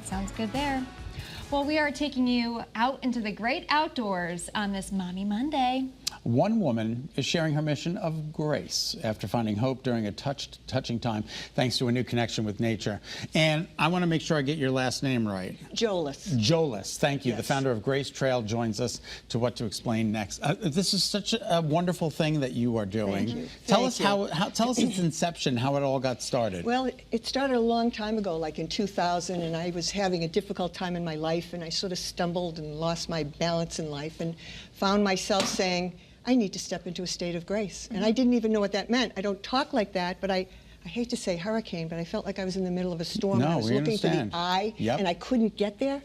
right, sounds good there. Well, we are taking you out into the great outdoors on this Mommy Monday. One woman is sharing her mission of grace after finding hope during a touching time thanks to a new connection with nature. And I want to make sure I get your last name right. Jolles. Jolles, thank you. Yes. The founder of Grace Trail joins us to What to Explain Next. This is such a wonderful thing that you are doing. Thank you. Tell us tell us its inception, how it all got started. Well, it started a long time ago, like in 2000, and I was having a difficult time in my life, and I sort of stumbled and lost my balance in life and found myself saying, I need to step into a state of grace. And I didn't even know what that meant. I don't talk like that, but I hate to say hurricane, but I felt like I was in the middle of a storm. No, and I was we looking understand. for the eye, and I couldn't get there.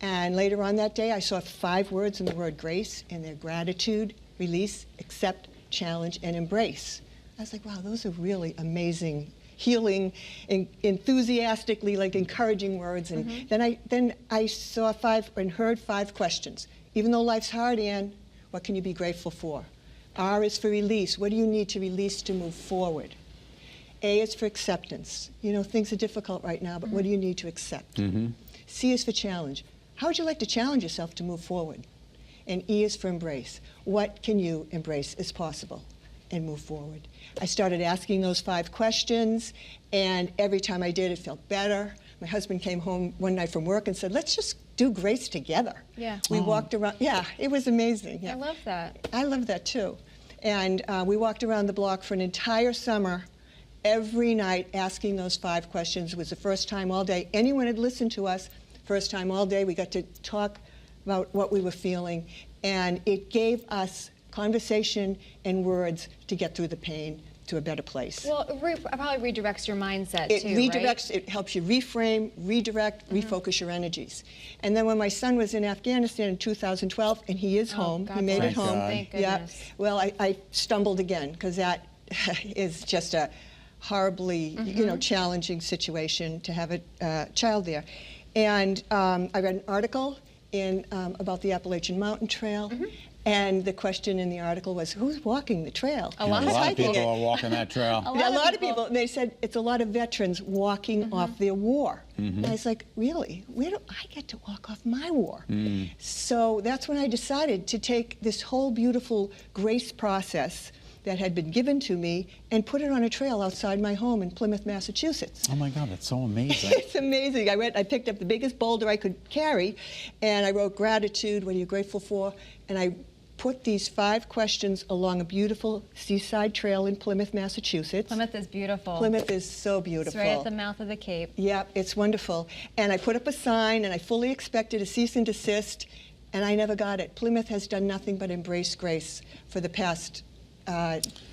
And later on that day, I saw 5 words in the word grace, and they're gratitude, release, accept, challenge, and embrace. I was like, wow, those are really amazing, healing, enthusiastically, like encouraging words. And then I saw 5 and heard 5 questions. Even though life's hard, Ann, what can you be grateful for? R is for release. What do you need to release to move forward? A is for acceptance. You know, things are difficult right now, but what do you need to accept? C is for challenge. How would you like to challenge yourself to move forward? And E is for embrace. What can you embrace as possible and move forward? I started asking those 5 questions, and every time I did, it felt better. My husband came home one night from work and said, let's just do grace together. Yeah. We walked around. Yeah, it was amazing. Yeah. I love that. I love that too. And we walked around the block for an entire summer, every night asking those 5 questions. It was the first time all day anyone had listened to us. First time all day we got to talk about what we were feeling. And it gave us conversation and words to get through the pain to a better place. Well, it probably redirects your mindset It too, redirects, right? it helps you reframe, redirect, refocus your energies. And then when my son was in Afghanistan in 2012, and he is home, God he made it bless. home. Thank Yeah. goodness. Well, I stumbled again, because that is just a horribly, you know, challenging situation to have a child there. And I read an article in about the Appalachian Mountain Trail. And the question in the article was, who's walking the trail? A lot of people are walking that trail. A lot of people. They said it's a lot of veterans walking off their war. And I was like, really? Where do I get to walk off my war? So that's when I decided to take this whole beautiful grace process that had been given to me and put it on a trail outside my home in Plymouth, Massachusetts. Oh my God, that's so amazing. It's amazing. I picked up the biggest boulder I could carry, and I wrote gratitude, what are you grateful for? And I put these 5 questions along a beautiful seaside trail in Plymouth, Massachusetts. Plymouth is beautiful. Plymouth is so beautiful. It's right at the mouth of the Cape. Yeah, it's wonderful. And I put up a sign, and I fully expected a cease and desist, and I never got it. Plymouth has done nothing but embrace grace for the past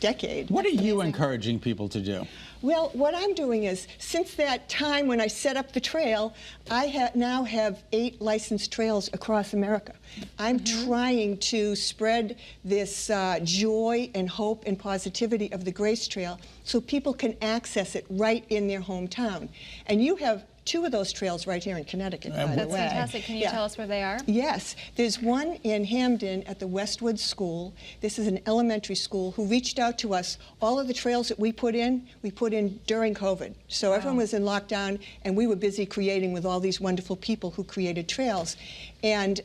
decade. What are you encouraging people to do? Well, what I'm doing is, since that time when I set up the trail, I now have 8 licensed trails across America. I'm trying to spread this joy and hope and positivity of the Grace Trail so people can access it right in their hometown. And you have 2 of those trails right here in Connecticut, by the That's way. fantastic. Can you tell us where they are? Yes. There's one in Hamden at the Westwood School. This is an elementary school who reached out to us. All of the trails that we put in during COVID. So everyone was in lockdown, and we were busy creating with all these wonderful people who created trails. And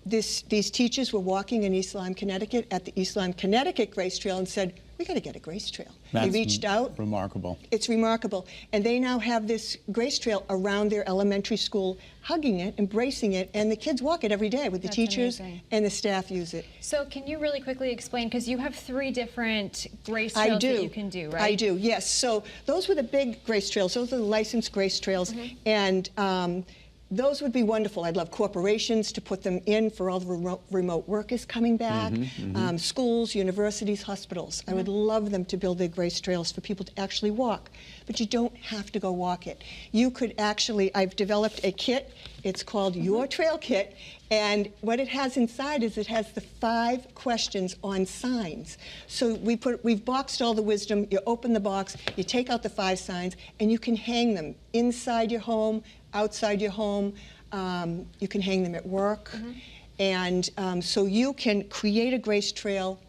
these teachers were walking in East Lyme, Connecticut, at the East Lyme, Connecticut Grace Trail, and said, we got to get a Grace Trail. That's they reached out. Remarkable. It's remarkable. And they now have this Grace Trail around their elementary school, hugging it, embracing it, and the kids walk it every day with the teachers, and the staff use it. So can you really quickly explain, because you have 3 different Grace Trails that you can do, right? I do, yes. So those were the big Grace Trails. Those are the licensed Grace Trails. And those would be wonderful. I'd love corporations to put them in for all the remote workers coming back, schools, universities, hospitals. I would love them to build their Grace Trails for people to actually walk. But you don't have to go walk it. You could actually, I've developed a kit. It's called Your Trail Kit. And what it has inside is it has the 5 questions on signs. So we've boxed all the wisdom. You open the box, you take out the 5 signs, and you can hang them inside your home, outside your home. You can hang them at work. And so you can create a Grace Trail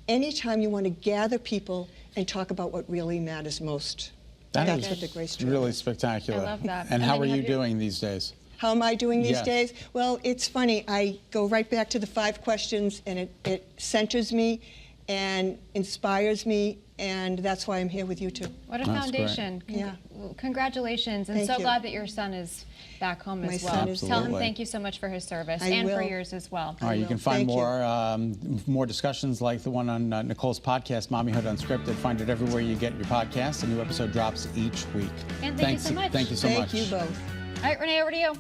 anytime you want to gather people and talk about what really matters most. That's what the Grace Trail really is. spectacular. I love that. And And how then are you you have your- doing these days? How am I doing these Yes. days? Well, it's funny. I go right back to the 5 questions, and it centers me and inspires me, and that's why I'm here with you two. What a That's great. foundation. Yeah. Congratulations. And Thank so you. glad that your son is back home My as well. son is Tell him Absolutely. thank you so much for his service I and for will. yours as well. All right, you will. can find Thank you. more discussions like the one on Nicole's podcast, Mommyhood Unscripted. Find it everywhere you get your podcasts. A new episode drops each week. And thank you so much. Thank you so much. Thank you both. All right, Renee, over to you.